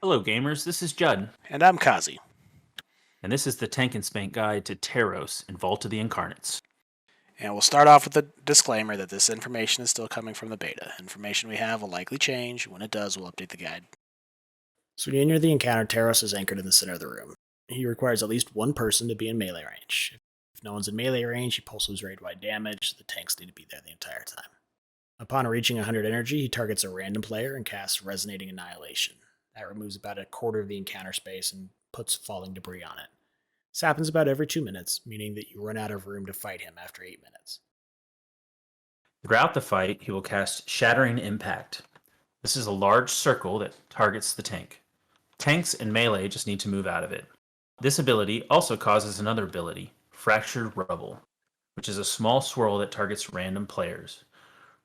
Hello, gamers. This is Judd, And I'm Kazi. and this is the Tank and Spank Guide to Terros and Vault of the Incarnates. And we'll start off with a disclaimer that this information is still coming from the beta. Information we have will likely change. When it does, we'll update the guide. So when you enter the encounter, Terros is anchored in the center of the room. He requires at least one person to be in melee range. If no one's in melee range, he pulses raid-wide damage. The tanks need to be there the entire time. Upon reaching 100 energy, he targets a random player and casts Resonating Annihilation. That removes about a quarter of the encounter space and puts falling debris on it. This happens about every 2 minutes, meaning that you run out of room to fight him after 8 minutes. Throughout the fight, he will cast Shattering Impact. This is a large circle that targets the tank. Tanks and melee just need to move out of it. This ability also causes another ability, Fractured Rubble, which is a small swirl that targets random players.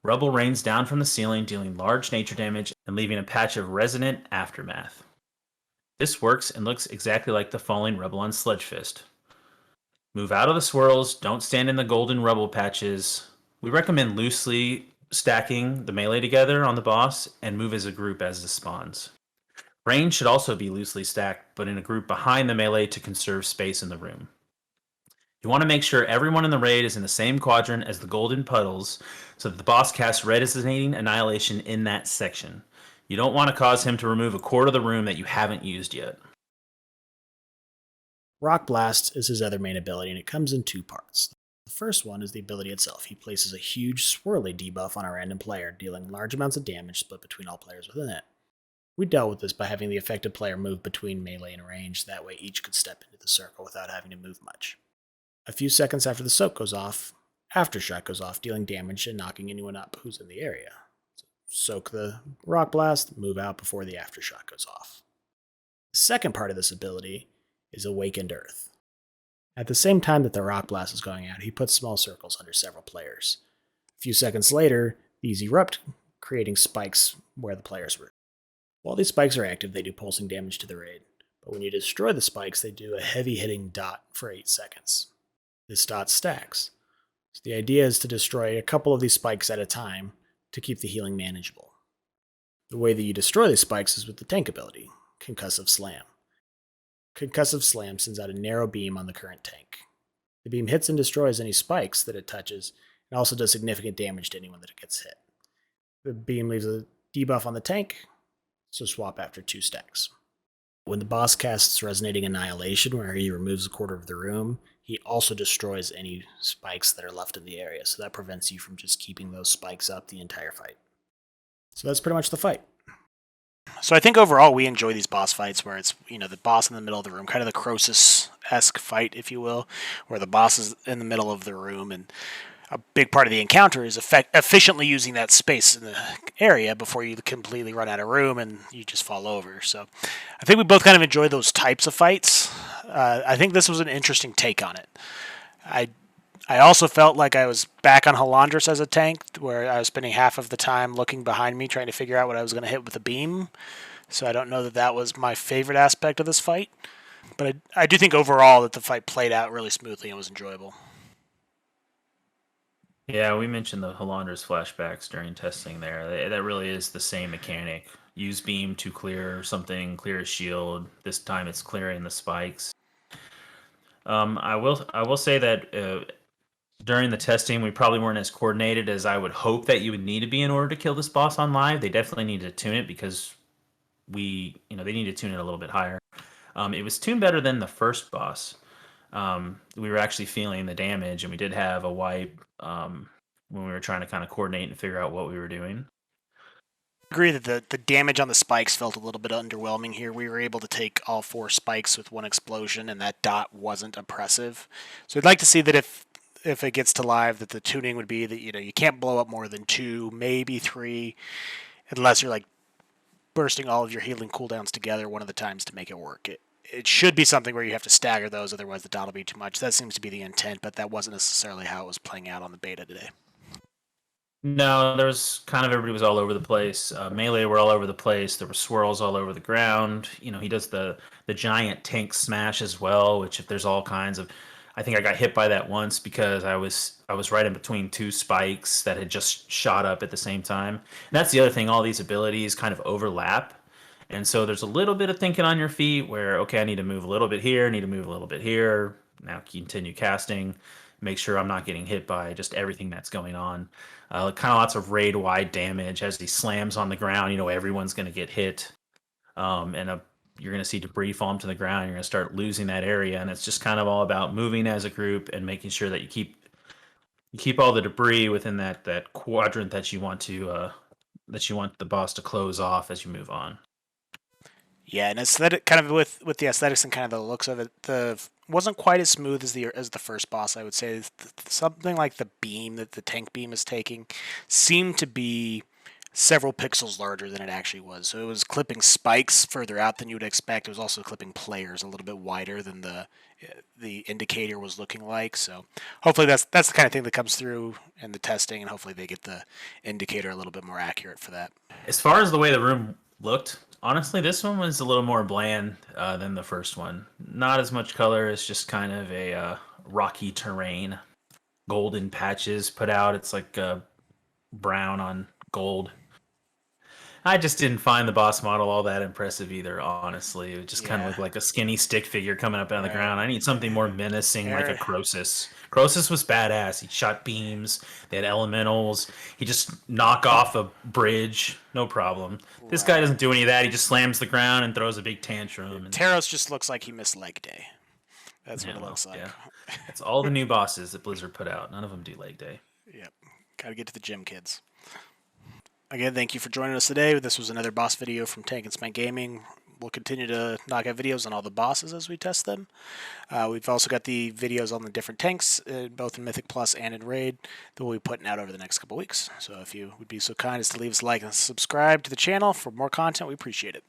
Rubble rains down from the ceiling, dealing large nature damage and leaving a patch of resonant aftermath. This works and looks exactly like the falling rubble on Sledgefist. Move out of the swirls, don't stand in the golden rubble patches. We recommend loosely stacking the melee together on the boss and move as a group as this spawns. Range should also be loosely stacked, but in a group behind the melee to conserve space in the room. You want to make sure everyone in the raid is in the same quadrant as the golden puddles so that the boss casts Resonating Annihilation in that section. You don't want to cause him to remove a quarter of the room that you haven't used yet. Rock Blast is his other main ability, and it comes in 2 parts. The first one is the ability itself. He places a huge swirly debuff on a random player, dealing large amounts of damage split between all players within it. We dealt with this by having the affected player move between melee and range, that way each could step into the circle without having to move much. A few seconds after the soak goes off, Aftershock goes off, dealing damage and knocking anyone up who's in the area. Soak the Rock Blast, move out before the Aftershock goes off. The second part of this ability is Awakened Earth. At the same time that the Rock Blast is going out, he puts small circles under several players. A few seconds later, these erupt, creating spikes where the players were. While these spikes are active, they do pulsing damage to the raid, but when you destroy the spikes, they do a heavy-hitting dot for 8 seconds. This dot stacks. So the idea is to destroy a couple of these spikes at a time to keep the healing manageable. The way that you destroy these spikes is with the tank ability, Concussive Slam. Concussive Slam sends out a narrow beam on the current tank. The beam hits and destroys any spikes that it touches, and also does significant damage to anyone that it gets hit. The beam leaves a debuff on the tank, so swap after 2 stacks. When the boss casts Resonating Annihilation, where he removes a quarter of the room, he also destroys any spikes that are left in the area, so that prevents you from just keeping those spikes up the entire fight. So that's pretty much the fight. So I think overall we enjoy these boss fights where it's, the boss in the middle of the room, kind of the Croesus-esque fight, if you will, where the boss is in the middle of the room, and a big part of the encounter is efficiently using that space in the area before you completely run out of room and you just fall over. So I think we both kind of enjoy those types of fights. I think this was an interesting take on it. I also felt like I was back on Halandris as a tank, where I was spending half of the time looking behind me trying to figure out what I was going to hit with a beam. So I don't know that that was my favorite aspect of this fight. But I do think overall that the fight played out really smoothly and was enjoyable. Yeah, we mentioned the Halandris flashbacks during testing there. That really is the same mechanic. Use beam to clear something, clear a shield. This time it's clearing the spikes. I will say that during the testing, we probably weren't as coordinated as I would hope that you would need to be in order to kill this boss on live. They definitely need to tune it because they need to tune it a little bit higher. It was tuned better than the first boss. We were actually feeling the damage, and we did have a wipe when we were trying to kind of coordinate and figure out what we were doing. I agree that the damage on the spikes felt a little bit underwhelming here. We were able to take all 4 spikes with 1 explosion, and that dot wasn't oppressive. So I'd like to see that if it gets to live, that the tuning would be that you can't blow up more than 2, maybe 3, unless you're like bursting all of your healing cooldowns together one of the times to make it work. It should be something where you have to stagger those, otherwise the dot will be too much. That seems to be the intent, but that wasn't necessarily how it was playing out on the beta today. No, there was kind of everybody was all over the place. Melee were all over the place. There were swirls all over the ground. He does the giant tank smash as well, which if there's all kinds of. I think I got hit by that once because I was right in between 2 spikes that had just shot up at the same time. And that's the other thing. All these abilities kind of overlap. And so there's a little bit of thinking on your feet where, okay, I need to move a little bit here, I need to move a little bit here. Now continue casting, make sure I'm not getting hit by just everything that's going on. Kind of lots of raid wide damage as he slams on the ground. You know, everyone's going to get hit. And you're going to see debris fall to the ground. You're going to start losing that area. And it's just kind of all about moving as a group and making sure that you keep all the debris within that quadrant that you want the boss to close off as you move on. Yeah, and aesthetic kind of with the aesthetics and kind of the looks of it, the wasn't quite as smooth as the first boss. I would say something like the beam that the tank beam is taking seemed to be several pixels larger than it actually was. So it was clipping spikes further out than you would expect. It was also clipping players a little bit wider than the indicator was looking like. So hopefully that's the kind of thing that comes through in the testing, and hopefully they get the indicator a little bit more accurate for that. As far as the way the room looked, honestly, this one was a little more bland than the first one. Not as much color. It's just kind of a rocky terrain. Golden patches put out. It's like brown on gold. I just didn't find the boss model all that impressive either, honestly. It just kind of Yeah. looked like a skinny stick figure coming up out of the Right. ground. I need something more menacing like a There- Croesus. Croesus was badass. He shot beams, they had elementals. He just knock off a bridge, no problem. This guy doesn't do any of that. He just slams the ground and throws a big tantrum. And, Terros just looks like he missed leg day. That's yeah, what it well, looks like. yeah. That's all the new bosses that Blizzard put out. None of them do leg day. Yep. Gotta get to the gym, kids. Again, thank you for joining us today. This was another boss video from Tank and Spank Gaming. We'll continue to knock out videos on all the bosses as we test them. We've also got the videos on the different tanks, both in Mythic Plus and in Raid, that we'll be putting out over the next couple weeks. So if you would be so kind as to leave us a like and subscribe to the channel for more content, we appreciate it.